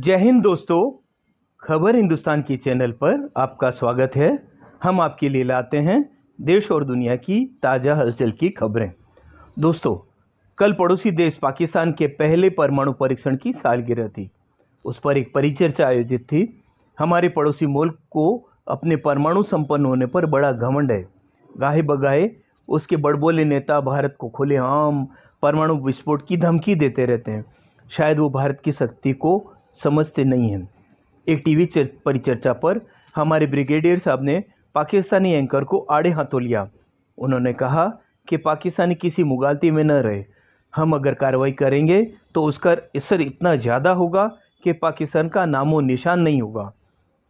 जय हिंद दोस्तों। खबर हिंदुस्तान की चैनल पर आपका स्वागत है। हम आपके लिए लाते हैं देश और दुनिया की ताज़ा हलचल की खबरें। दोस्तों, कल पड़ोसी देश पाकिस्तान के पहले परमाणु परीक्षण की सालगिरह थी। उस पर एक परिचर्चा आयोजित थी। हमारे पड़ोसी मुल्क को अपने परमाणु संपन्न होने पर बड़ा घमंड है। गाहे बगाहे उसके बड़बोले नेता भारत को खुलेआम परमाणु विस्फोट की धमकी देते रहते हैं। शायद वो भारत की शक्ति को समझते नहीं हैं। एक टीवी परिचर्चा पर हमारे ब्रिगेडियर साहब ने पाकिस्तानी एंकर को आड़े हाथों लिया। उन्होंने कहा कि पाकिस्तानी किसी मुगालती में न रहे। हम अगर कार्रवाई करेंगे तो उसका असर इतना ज़्यादा होगा कि पाकिस्तान का नामो निशान नहीं होगा।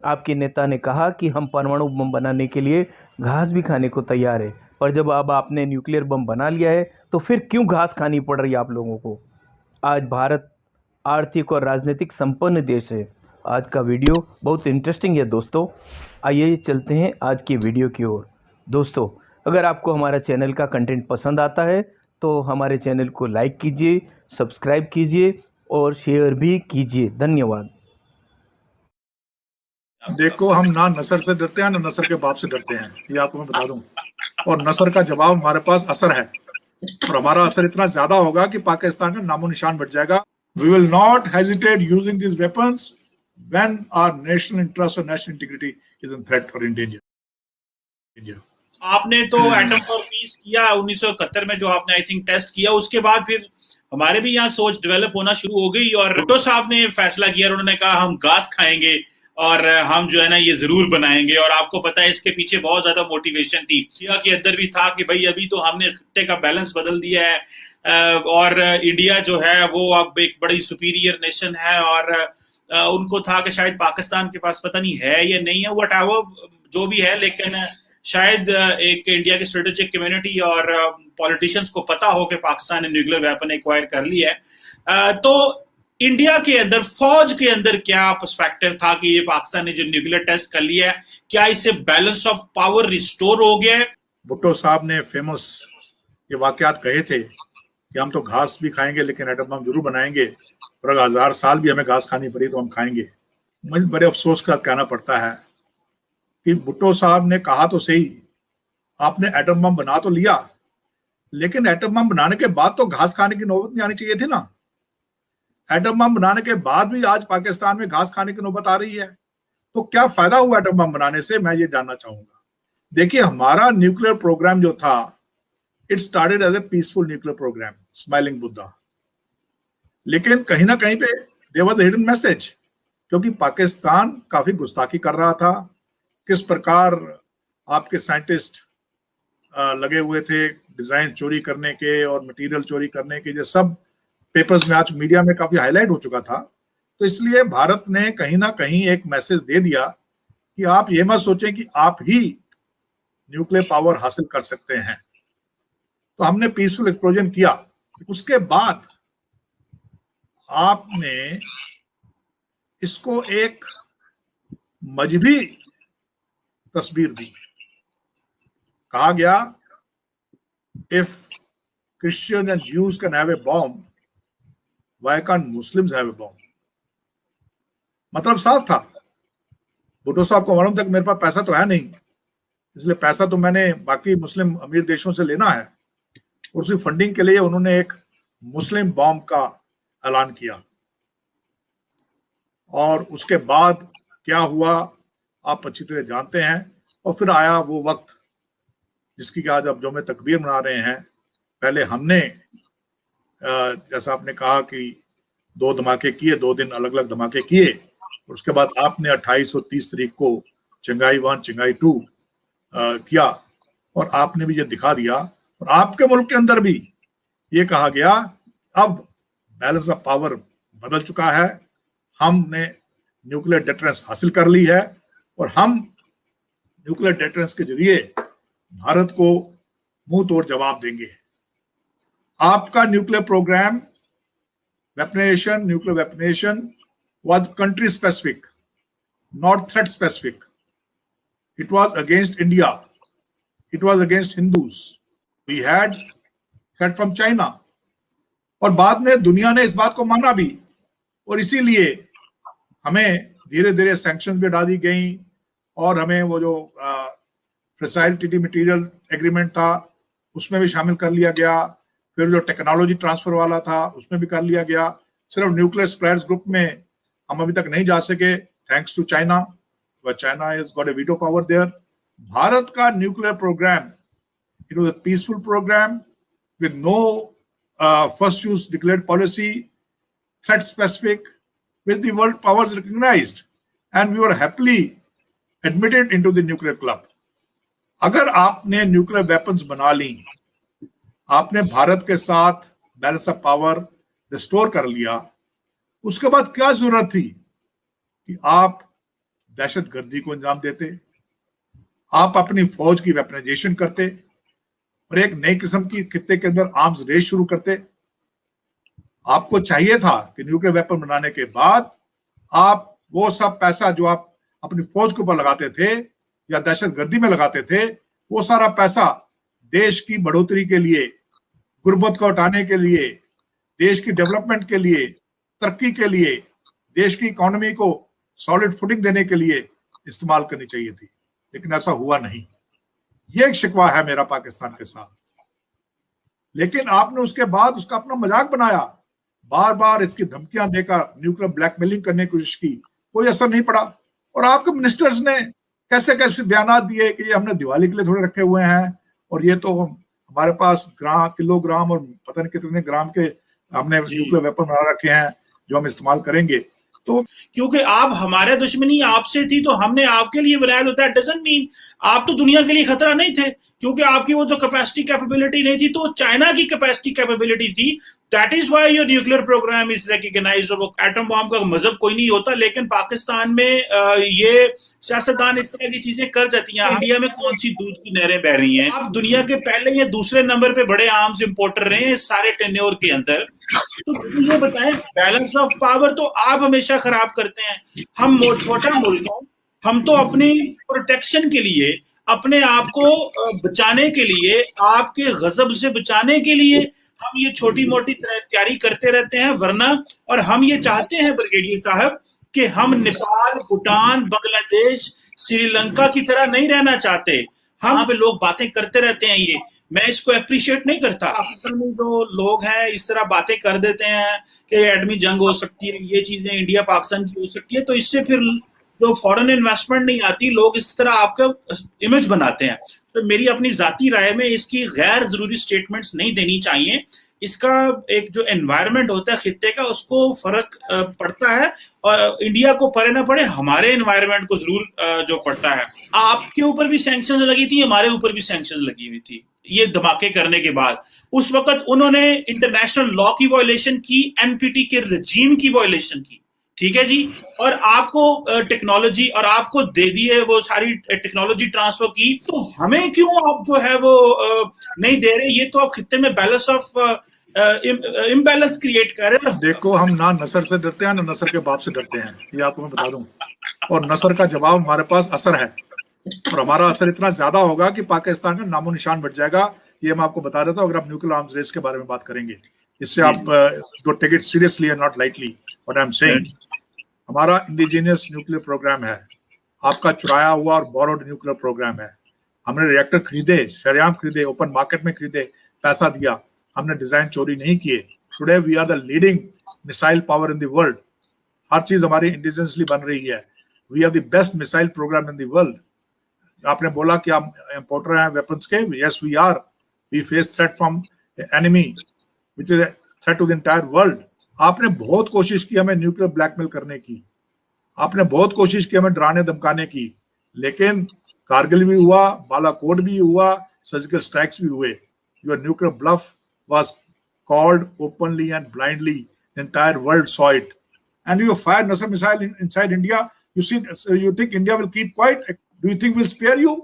आपके नेता ने कहा कि हम परमाणु बम बनाने के लिए घास भी खाने को तैयार है, पर जब अब आपने न्यूक्लियर बम बना लिया है तो फिर क्यों घास खानी पड़ रही है आप लोगों को। आज भारत आर्थिक और राजनीतिक संपन्न देश है। आज का वीडियो बहुत इंटरेस्टिंग है दोस्तों। आइए चलते हैं आज की वीडियो की ओर। दोस्तों, अगर आपको हमारा चैनल का कंटेंट पसंद आता है तो हमारे चैनल को लाइक कीजिए, सब्सक्राइब कीजिए और शेयर भी कीजिए। धन्यवाद। देखो, हम ना नसर से डरते हैं ना नसर के बाप से डरते हैं, ये आपको मैं बता दूं। और नसर का जवाब हमारे पास असर है, और हमारा असर इतना ज्यादा होगा कि पाकिस्तान का नामो निशान बढ़ जाएगा। We will not hesitate using these weapons when our national interest or national integrity is in threat or in danger. आपने तो एटम फॉर पीस किया 1971 में, जो आपने आई थिंक टेस्ट किया, उसके बाद फिर हमारे भी यहाँ सोच डेवलप होना शुरू हो गई और भुट्टो साहब ने फैसला किया। उन्होंने कहा हम घास खाएंगे और हम जो है ना ये जरूर बनाएंगे। और आपको पता है इसके पीछे बहुत ज्यादा मोटिवेशन थी। इंडिया के अंदर भी था कि भाई अभी तो हमने खित्ते का बैलेंस बदल दिया है और इंडिया जो है वो अब एक बड़ी सुपीरियर नेशन है। और उनको था कि शायद पाकिस्तान के पास पता नहीं है या नहीं है, व्हाटएवर जो भी है, लेकिन शायद एक इंडिया की स्ट्रेटेजिक कम्युनिटी और पॉलिटिशियंस को पता हो कि पाकिस्तान ने न्यूक्लियर वेपन एक्वायर कर लिया है। तो इंडिया के अंदर, फौज के अंदर क्या पर्सपेक्टिव था कि ये पाकिस्तान ने जो न्यूक्लियर टेस्ट कर लिया है, क्या इससे बैलेंस ऑफ पावर रिस्टोर हो गया है? भुट्टो साहब ने फेमस ये वाकयात कहे थे कि हम तो घास भी खाएंगे लेकिन एटम बम जरूर बनाएंगे, और अगर 1000 साल भी हमें घास खानी पड़ी तो हम खाएंगे। मुझे बड़े अफसोस का कहना पड़ता है कि भुट्टो साहब ने कहा तो सही, आपने एटम बम बना तो लिया, लेकिन एटम बम बनाने के बाद तो घास खाने की नौबत नहीं आनी चाहिए थी ना। एटम बम बनाने के बाद भी आज पाकिस्तान में घास खाने की नौबत आ रही है, तो क्या फायदा हुआ एटम बम बनाने से, मैं ये जानना चाहूंगा। देखिए, हमारा न्यूक्लियर प्रोग्राम जो था, it started as a peaceful nuclear program, smiling Buddha. लेकिन कहीं ना कहीं पे there was a hidden message, क्योंकि पाकिस्तान काफी गुस्ताखी कर रहा था। किस प्रकार आपके साइंटिस्ट लगे हुए थे डिजाइन चोरी करने के और मटेरियल चोरी करने के, ये सब पेपर्स में आज मीडिया में काफी हाईलाइट हो चुका था। तो इसलिए भारत ने कहीं ना कहीं एक मैसेज दे दिया कि आप ये मत सोचें कि आप ही न्यूक्लियर पावर हासिल कर सकते हैं। तो हमने पीसफुल एक्सप्लोजन किया। उसके बाद आपने इसको एक मजहबी तस्वीर दी। कहा गया, if Christians and Jews can have a bomb, why can't Muslims have a bomb? मतलब साफ था। भुट्टो साहब को मालूम था कि मेरे पास पैसा तो है नहीं, इसलिए पैसा तो मैंने बाकी मुस्लिम अमीर देशों से लेना है, और उसी फंडिंग के लिए उन्होंने एक मुस्लिम बॉम्ब का ऐलान किया। और उसके बाद क्या हुआ आप अच्छी तरह जानते हैं। और फिर आया वो वक्त जिसकी आज अब जो में तकबीर मना रहे हैं। पहले हमने जैसा आपने कहा कि 2 धमाके किए, 2 दिन अलग अलग धमाके किए, और उसके बाद आपने 28 और 30 तारीख को चिंगाई 1 चिंगाई 2 किया, और आपने भी ये दिखा दिया। और आपके मुल्क के अंदर भी ये कहा गया अब बैलेंस ऑफ पावर बदल चुका है, हमने न्यूक्लियर डिटरेंस हासिल कर ली है, और हम न्यूक्लियर डिटरेंस के जरिए भारत को मुंह तोड़ जवाब देंगे। आपका nuclear programme weaponisation, nuclear weaponisation was country specific, not threat specific. It was against India. It was against Hindus. We had threat from China. और बाद में दुनिया ने इस बात को माना भी, और इसीलिए हमें धीरे धीरे सैंक्शन भी हटा दी गई और हमें वो जो फिसाइल टीटी मटीरियल एग्रीमेंट था उसमें भी शामिल कर लिया गया। फिर जो टेक्नोलॉजी ट्रांसफर वाला था उसमें भी कर लिया गया। सिर्फ न्यूक्लियर सप्लायर्स ग्रुप में हम अभी तक नहीं जा सके, thanks to China, China has got a veto power there. Bharat का nuclear programme, it was a peaceful programme with no first use declared policy, threat specific, which the world powers recognized, and we were happily admitted into the nuclear club. अगर आपने nuclear weapons बना ली, आपने भारत के साथ balance of power restore कर लिया, उसके बाद क्या जरूरत थी कि आप दहशतगर्दी को अंजाम देते, आप अपनी फौज की वेपनाइजेशन करते और एक नई किस्म की खित्ते के अंदर आर्म्स रेस शुरू करते। आपको चाहिए था कि न्यूक्लियर वेपन बनाने के बाद आप वो सब पैसा जो आप अपनी फौज के ऊपर लगाते थे या दहशतगर्दी में लगाते थे, वो सारा पैसा देश की बढ़ोतरी के लिए, गुर्बत को हटाने के लिए, देश की डेवलपमेंट के लिए, तरक्की के लिए, देश की इकोनॉमी को सॉलिड फुटिंग देने के लिए इस्तेमाल करनी चाहिए थी। लेकिन ऐसा हुआ नहीं। ये एक शिकवा है मेरा पाकिस्तान के साथ। लेकिन आपने उसके बाद उसका अपना मजाक बनाया, बार बार इसकी धमकियां देकर न्यूक्लियर ब्लैकमेलिंग करने की कोशिश की, कोई असर नहीं पड़ा। और आपके मिनिस्टर्स ने कैसे कैसे बयान दिए कि ये हमने दिवाली के लिए थोड़े रखे हुए हैं और ये तो हमारे पास किलोग्राम और पता नहीं कितने ग्राम के हमने न्यूक्लियर वेपन बना रखे हैं जो हम इस्तेमाल करेंगे। तो क्योंकि आप हमारे दुश्मनी आपसे थी तो हमने आपके लिए बनाया, तो दैट डजंट मीन आप तो दुनिया के लिए खतरा नहीं थे, क्योंकि आपकी वो तो कैपेसिटी कैपेबिलिटी नहीं थी, तो चाइना की कैपेसिटी कैपेबिलिटी थी। That is why your nuclear program is recognized. वो एटम बॉम्ब का मजहब कोई नहीं होता, लेकिन पाकिस्तान में ये सियासतदान इस तरह की चीजें कर जाती हैं। इंडिया में कौन सी दूध की नहरें बह रही हैं? आप दुनिया के पहले या दूसरे नंबर पे बड़े आर्म्स इंपोर्टर रहे हैं सारे टेन्योर के अंदर। तो ये बताएं, बैलेंस ऑफ पावर तो आप हमेशा खराब करते हैं। हम छोटा मुल्क हैं, हम तो अपनी प्रोटेक्शन के लिए, अपने आप को बचाने के लिए, आपके गजब से बचाने के लिए हम ये छोटी मोटी तैयारी करते रहते हैं। वरना, और हम ये चाहते हैं ब्रिगेडियर साहब कि हम नेपाल, भूटान, बांग्लादेश, श्रीलंका की तरह नहीं रहना चाहते। हम पे लोग बातें करते रहते हैं, ये मैं इसको अप्रिशिएट नहीं करता। पाकिस्तान में जो लोग हैं इस तरह बातें कर देते हैं कि एटमी जंग हो सकती है, ये चीजें इंडिया पाकिस्तान की हो सकती है, तो इससे फिर जो फॉरेन इन्वेस्टमेंट नहीं आती, लोग इस तरह आपका इमेज बनाते हैं। तो मेरी अपनी जाती राय में इसकी गैर जरूरी स्टेटमेंट्स नहीं देनी चाहिए। इसका एक जो एनवायरनमेंट होता है खित्ते का, उसको फर्क पड़ता है, और इंडिया को पड़े ना पड़े हमारे एनवायरनमेंट को जरूर जो पड़ता है। आपके ऊपर भी सैंक्शंस लगी थी, हमारे ऊपर भी सैंक्शंस लगी हुई थी ये धमाके करने के बाद। उस वक्त उन्होंने इंटरनेशनल लॉ की वायलेशन की, एनपीटी के रजीम की वायलेशन की, ठीक है जी, और आपको टेक्नोलॉजी और आपको दे दिए वो सारी टेक्नोलॉजी ट्रांसफर की, तो हमें क्यों आप जो है वो नहीं दे रहे? ये तो आप खित्ते में बैलेंस ऑफ इम्बैलेंस क्रिएट कर रहे हैं। देखो, हम ना नसर से डरते हैं ना नसर के बाप से डरते हैं, ये आपको मैं बता दूं। और नसर का जवाब हमारे पास असर है, और हमारा असर इतना ज्यादा होगा कि पाकिस्तान का नामो निशान बढ़ जाएगा। ये मैं आपको बता देता हूँ, अगर आप न्यूक्लियर आर्म्स रेस के बारे में बात करेंगे। इससे आप take it seriously and not lightly what I am saying. हमारा इंडिजिनियस न्यूक्लियर प्रोग्राम है, आपका चुराया हुआ और बोरोड न्यूक्लियर प्रोग्राम है। हमने रिएक्टर खरीदे, शरेआम खरीदे, ओपन मार्केट में खरीदे, पैसा दिया, हमने डिजाइन चोरी नहीं किए। Today we are the leading missile power in the world. हर चीज हमारी इंडिजिनियसली बन रही है। We are the best missile programme in the world. आपने बोला कि हम इंपोर्टर हैं वेपन्स के, yes we are. We face threat from enemy which is threat to the entire world. आपने बहुत कोशिश की हमें न्यूक्लियर ब्लैकमेल करने की, आपने बहुत कोशिश की हमें डराने धमकाने की, लेकिन कारगिल भी हुआ, बालाकोट भी हुआ, सर्जिकल स्ट्राइक्स भी हुए। Your nuclear bluff was called openly and blindly. The entire world saw it. And you fire Nasr missile inside India. You think India will keep quiet? Do you think we'll spare you?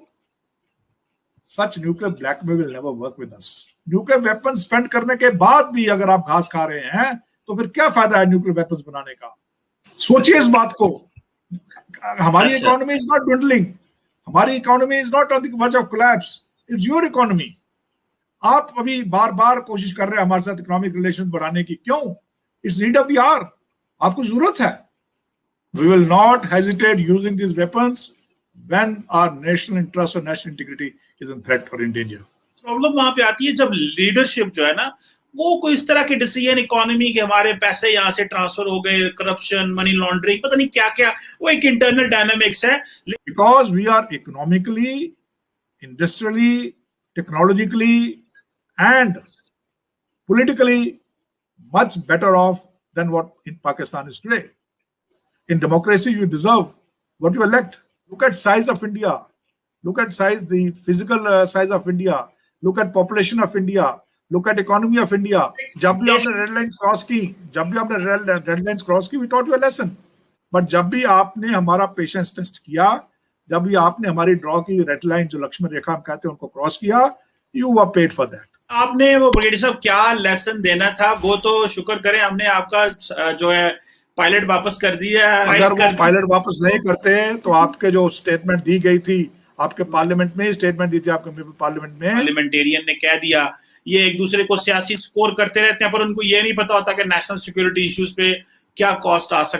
Such nuclear blackmail will never work with us. Nuclear weapons spend करने के बाद भी अगर आप घास खा रहे हैं तो फिर क्या फायदा है nuclear weapons बनाने का? सोचिए इस बात को। हमारी economy is not dwindling. हमारी economy is not on the verge of collapse. It's your economy. आप अभी बार बार कोशिश कर रहे हैं हमारे साथ इकोनॉमिक रिलेशन बढ़ाने की। क्यों? It's need of the hour. आपको जरूरत है। We will not hesitate using these weapons when our national interest or national integrity is in threat or in danger. Problem वहां पे आती है जब लीडरशिप जो है ना वो कोई इस तरह के डिसीजन इकोनॉमी के हमारे पैसे यहाँ से ट्रांसफर हो गए, करप्शन, मनी लॉन्ड्रिंग, पता नहीं क्या क्या, वो एक इंटरनल डायनामिक्स है. Because we are economically, industrially, technologically, and politically much better off than what in Pakistan is today. In democracy, you deserve what you elect. Look at size of India. Look at size, the physical size of India. Look at population of India. Look at economy of India. जब भी आपने red lines cross की, we taught you a lesson. But जब भी आपने हमारा patience test किया, जब भी आपने हमारी ड्रॉ की रेड लाइन जो लक्ष्मण रेखा हम कहते हैं उनको क्रॉस किया, you were paid for that. आपने वो ब्रिगेडियर साहब क्या लेसन देना था वो तो शुक्र करें हमने आपका जो है पायलट वापस कर दिया. अगर वो पायलट वापस नहीं करते तो आपके जो स्टेटमेंट दी गई थी, आपके पार्लियामेंट में स्टेटमेंट दी थी, आपके पार्लियामेंट में पार्लियामेंटेरियन ने कह दिया ये एक दूसरे को सियासी स्कोर करते रहते हैं पर उनको ये नहीं पता होता कि नेशनल सिक्योरिटी इश्यूज पे क्या कॉस्ट आ सकता